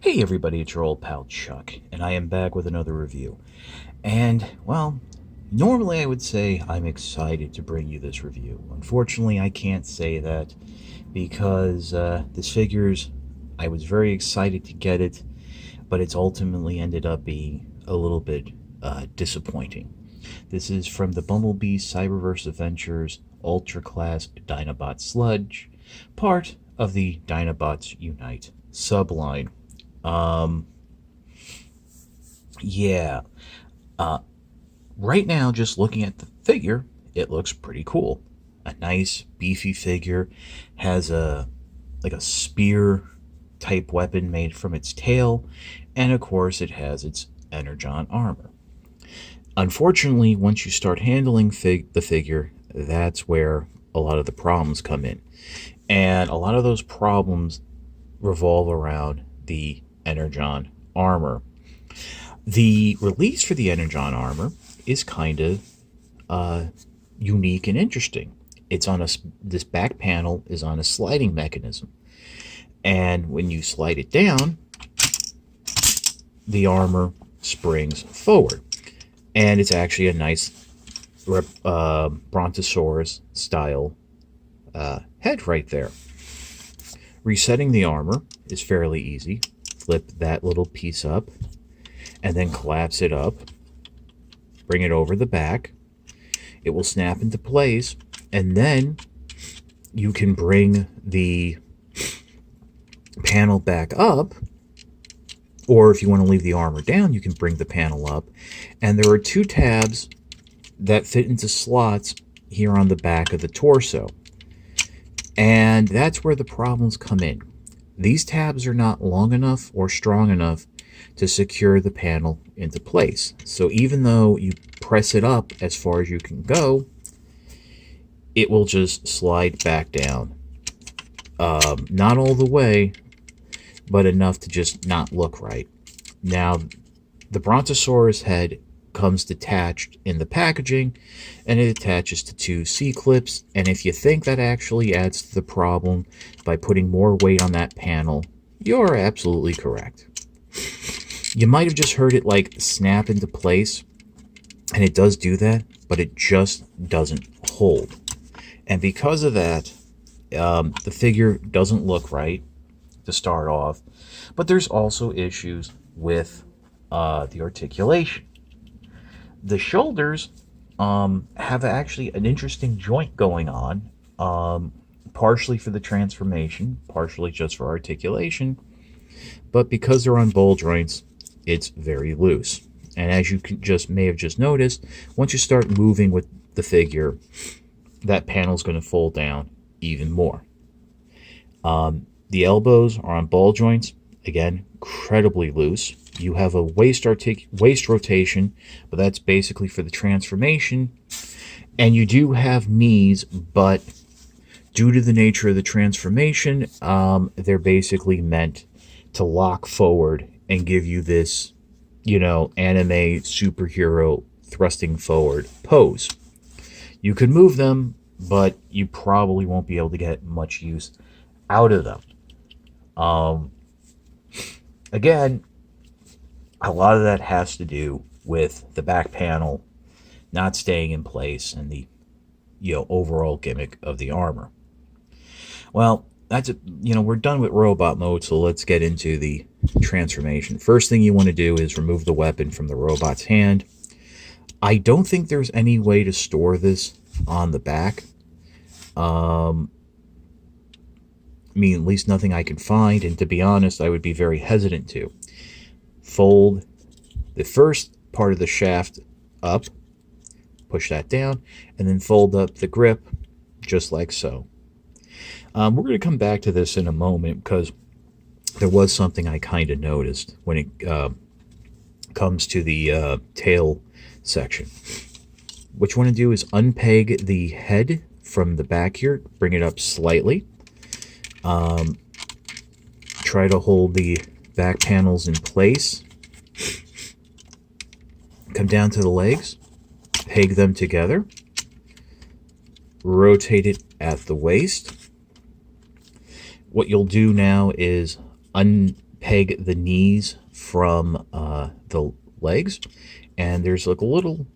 Hey everybody, it's your old pal Chuck, and I am back with another review. And, well, normally I would say I'm excited to bring you this review. Unfortunately, I can't say that because this figures, I was very excited to get it, but it's ultimately ended up being a little bit disappointing. This is from the Bumblebee Cyberverse Adventures Ultra Class Dinobot Sludge, part of the Dinobots Unite subline. Um, yeah. Uh, right now, just looking at the figure, it looks pretty cool. A nice, beefy figure has a spear type weapon made from its tail, and of course, it has its energon armor. Unfortunately, once you start handling the figure, that's where a lot of the problems come in. And a lot of those problems revolve around the energon armor. The release for the energon armor is kind of unique and interesting. It's on this back panel is on a sliding mechanism, and when you slide it down, the armor springs forward, and it's actually a nice Brontosaurus style head right there. Resetting the armor is fairly easy. Flip that little piece up and then collapse it up. Bring it over the back. It will snap into place, and then you can bring the panel back up, or if you want to leave the armor down, you can bring the panel up. And there are two tabs that fit into slots here on the back of the torso. And that's where the problems come in. These tabs are not long enough or strong enough to secure the panel into place. So even though you press it up as far as you can go, it will just slide back down. Not all the way, but enough to just not look right. Now, the Brontosaurus head comes detached in the packaging, and it attaches to two C-clips, and if you think that actually adds to the problem by putting more weight on that panel, you're absolutely correct. You might have just heard it like snap into place, and it does do that, but it just doesn't hold. And because of that, the figure doesn't look right to start off, but there's also issues with the articulation. The shoulders have actually an interesting joint going on, partially for the transformation, partially just for articulation, but because they're on ball joints, it's very loose. And as you may have just noticed, once you start moving with the figure, that panel's going to fold down even more. The elbows are on ball joints, again, incredibly loose. You have a waist rotation, but that's basically for the transformation. And you do have knees, but due to the nature of the transformation, they're basically meant to lock forward and give you this, anime superhero thrusting forward pose. You can move them, but you probably won't be able to get much use out of them. Again, a lot of that has to do with the back panel not staying in place and the overall gimmick of the armor. Well, that's it. We're done with robot mode, so let's get into the transformation. First thing you want to do is remove the weapon from the robot's hand. I don't think there's any way to store this on the back. At least nothing I can find, and to be honest, I would be very hesitant to. Fold the first part of the shaft up, push that down, and then fold up the grip just like so. We're going to come back to this in a moment because there was something I kind of noticed when it comes to the tail section. What you want to do is unpeg the head from the back here, bring it up slightly. Try to hold the back panels in place. Come down to the legs, peg them together, rotate it at the waist. What you'll do now is unpeg peg the knees from the legs, and there's like a little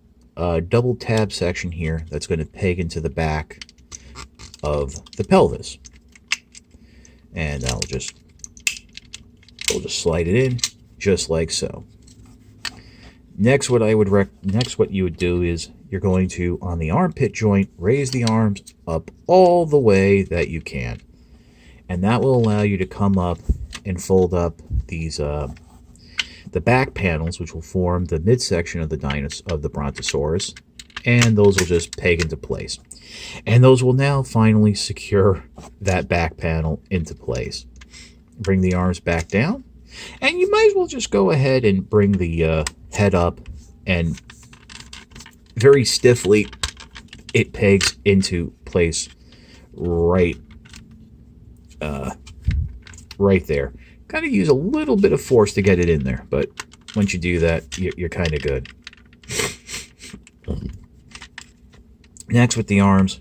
double tab section here that's going to peg into the back of the pelvis, and we'll just slide it in just like so. Next, what you would do is you're going to, on the armpit joint, raise the arms up all the way that you can, and that will allow you to come up and fold up these the back panels, which will form the midsection of the Brontosaurus, and those will just peg into place. And those will now finally secure that back panel into place. Bring the arms back down, and you might as well just go ahead and bring the head up, and very stiffly it pegs into place right there. Kind of use a little bit of force to get it in there, but once you do that, you're kind of good. Next, with the arms,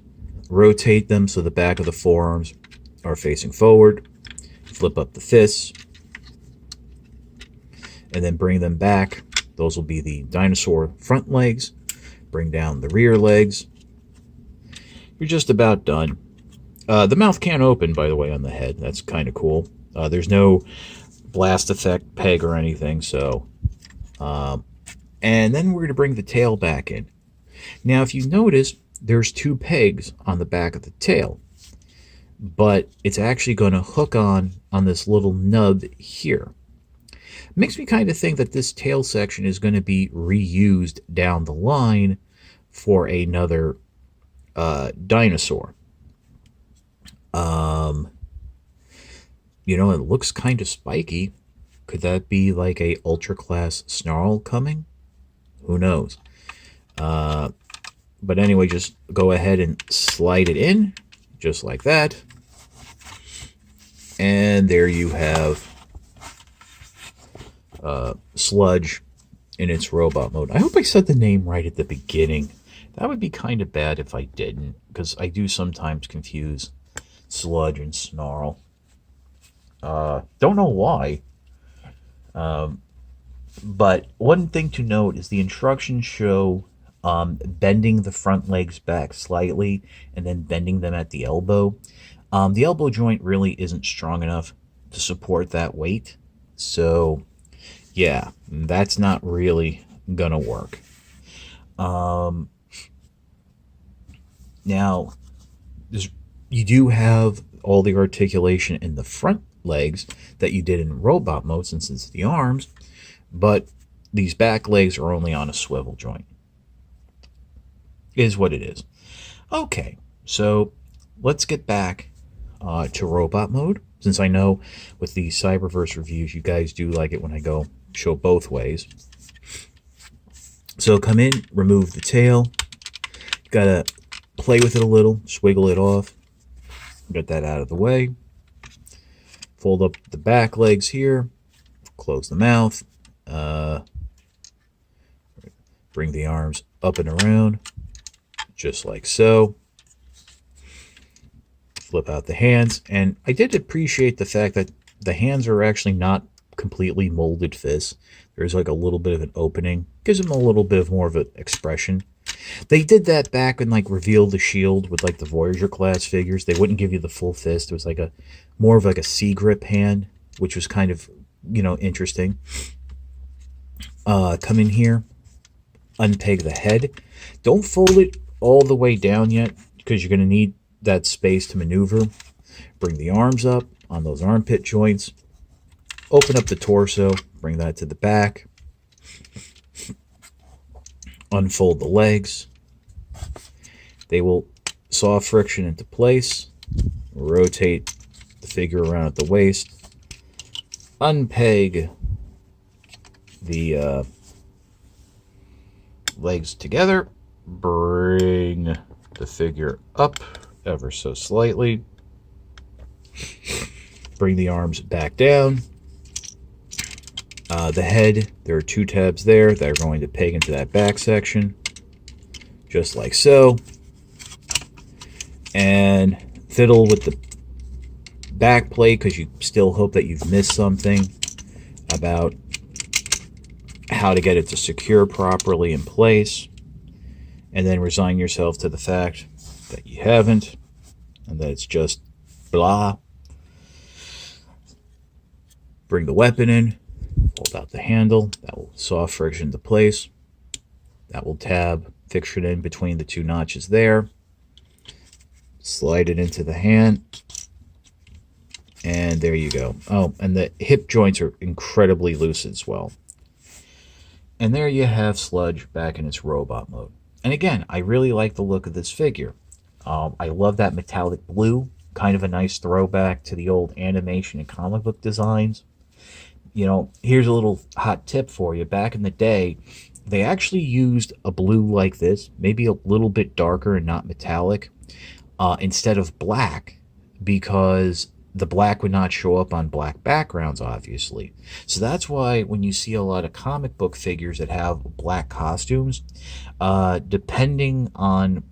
rotate them so the back of the forearms are facing forward. Flip up the fists, and then bring them back. Those will be the dinosaur front legs. Bring down the rear legs. You're just about done. The mouth can't open, by the way, on the head. That's kind of cool. There's no blast effect peg or anything, so... and then we're going to bring the tail back in. Now, if you notice, there's 2 pegs on the back of the tail, but it's actually going to hook on this little nub here. Makes me kind of think that this tail section is going to be reused down the line for another dinosaur. You know, it looks kind of spiky. Could that be like a ultra class snarl coming? Who knows? But anyway, just go ahead and slide it in, just like that. And there you have Sludge in its robot mode. I hope I said the name right at the beginning. That would be kind of bad if I didn't, because I do sometimes confuse Sludge and Snarl. Don't know why. But one thing to note is the instructions show bending the front legs back slightly and then bending them at the elbow. The elbow joint really isn't strong enough to support that weight. So, yeah, that's not really gonna work. Now, you do have all the articulation in the front legs that you did in robot mode, since it's the arms, but these back legs are only on a swivel joint. Is what it is. Okay, so let's get back to robot mode, since I know with the Cyberverse reviews, you guys do like it when I go show both ways. So come in, remove the tail. You gotta play with it a little, swiggle it off, get that out of the way. Fold up the back legs here, close the mouth, bring the arms up and around, just like so. Flip out the hands, and I did appreciate the fact that the hands are actually not completely molded fists. There's like a little bit of an opening, gives them a little bit more of an expression. They did that back and like revealed the shield with like the Voyager class figures. They wouldn't give you the full fist. It was like more of like a C grip hand, which was kind of, you know, interesting. Come in here, unpeg the head. Don't fold it all the way down yet, because you're going to need that space to maneuver. Bring the arms up on those armpit joints. Open up the torso, bring that to the back. Unfold the legs. They will saw friction into place. Rotate the figure around at the waist. Unpeg the legs together. Bring the figure up ever so slightly. Bring the arms back down. The head, there are 2 tabs there that are going to peg into that back section, just like so. And fiddle with the back plate, because you still hope that you've missed something. about how to get it to secure properly in place, and then resign yourself to the fact that you haven't, and that it's just blah. Bring the weapon in, hold out the handle, that will soft friction into place. That will tab, fix it in between the two notches there. Slide it into the hand, and there you go. Oh, and the hip joints are incredibly loose as well. And there you have Sludge back in its robot mode. And again, I really like the look of this figure. I love that metallic blue, kind of a nice throwback to the old animation and comic book designs. You know, here's a little hot tip for you. Back in the day, they actually used a blue like this, maybe a little bit darker and not metallic, instead of black, because the black would not show up on black backgrounds, obviously. So that's why when you see a lot of comic book figures that have black costumes, depending on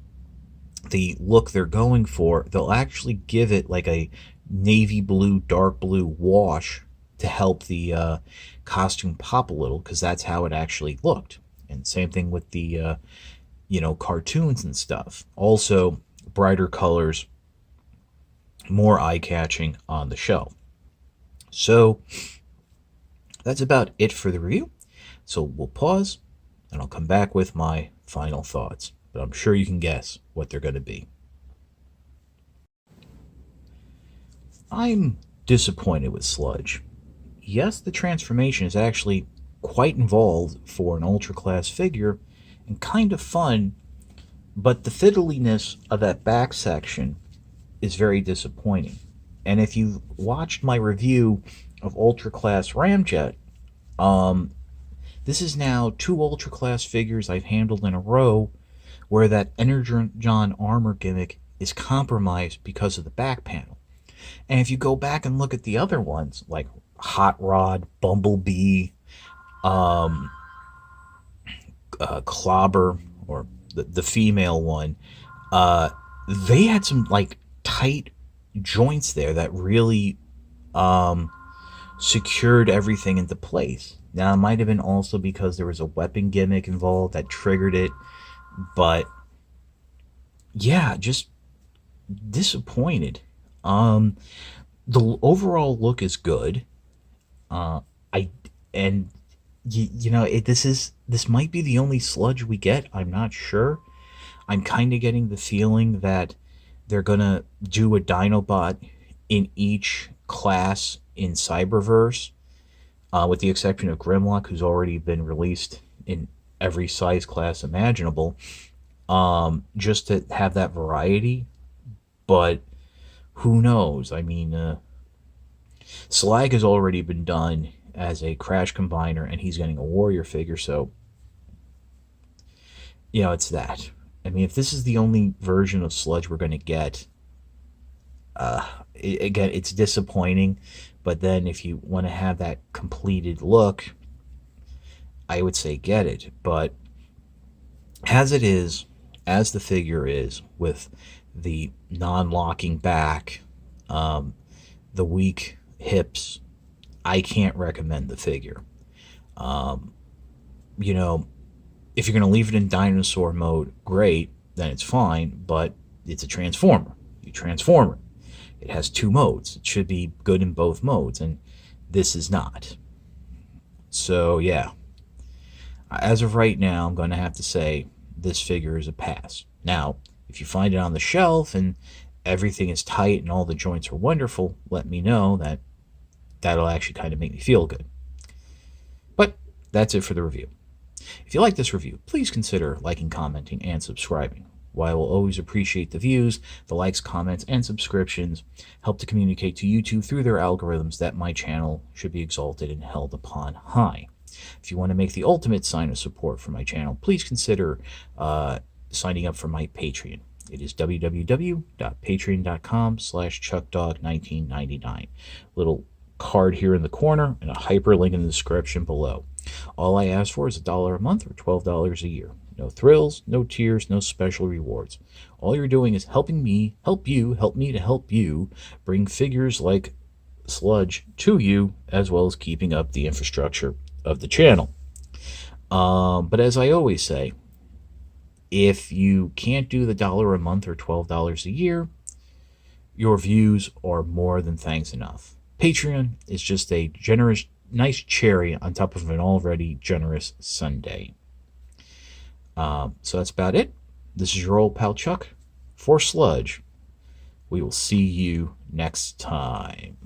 the look they're going for, they'll actually give it like a navy blue, dark blue wash to help the costume pop a little, because that's how it actually looked. And same thing with the cartoons and stuff. Also, brighter colors, more eye-catching on the shelf. So that's about it for the review. So we'll pause, and I'll come back with my final thoughts. But I'm sure you can guess what they're going to be. I'm disappointed with Sludge. Yes, the transformation is actually quite involved for an Ultra Class figure and kind of fun, but the fiddliness of that back section is very disappointing. And if you've watched my review of Ultra Class Ramjet, this is now 2 Ultra Class figures I've handled in a row where that Energon armor gimmick is compromised because of the back panel. And if you go back and look at the other ones, like Hot Rod, Bumblebee, Clobber, or the female one, they had some like tight joints there that really secured everything into place. Now, it might have been also because there was a weapon gimmick involved that triggered it, but yeah, just disappointed. The overall look is good. This might be the only Sludge we get. I'm not sure. I'm kind of getting the feeling that they're gonna do a Dinobot in each class in Cyberverse, with the exception of Grimlock, who's already been released in every size class imaginable, just to have that variety. But who knows? I mean, Slag has already been done as a Crash Combiner, and he's getting a Warrior figure, so it's that. I mean, if this is the only version of Sludge we're going to get, again, it's disappointing. But then if you want to have that completed look, I would say get it. But as it is, as the figure is, with the non-locking back, the weak hips, I can't recommend the figure. If you're going to leave it in dinosaur mode, great, then it's fine, but it's a Transformer. You transform it. It has 2 modes. It should be good in both modes, and this is not. So, yeah. As of right now, I'm going to have to say this figure is a pass. Now, if you find it on the shelf and everything is tight and all the joints are wonderful, let me know. That'll actually kind of make me feel good. But that's it for the review. If you like this review, please consider liking, commenting, and subscribing. While I will always appreciate the views, the likes, comments, and subscriptions help to communicate to YouTube through their algorithms that my channel should be exalted and held upon high. If you want to make the ultimate sign of support for my channel, please consider signing up for my Patreon. It is www.patreon.com/chuckdog1999. Little card here in the corner and a hyperlink in the description below. All I ask for is $1 a month or $12 a year. No thrills, no tiers, no special rewards. All you're doing is helping me help you, help me to help you bring figures like Sludge to you, as well as keeping up the infrastructure of the channel. But as I always say, if you can't do the $1 a month or $12 a year, your views are more than thanks enough. Patreon is just a generous, nice cherry on top of an already generous sundae. So that's about it. This is your old pal Chuck for Sludge. We will see you next time.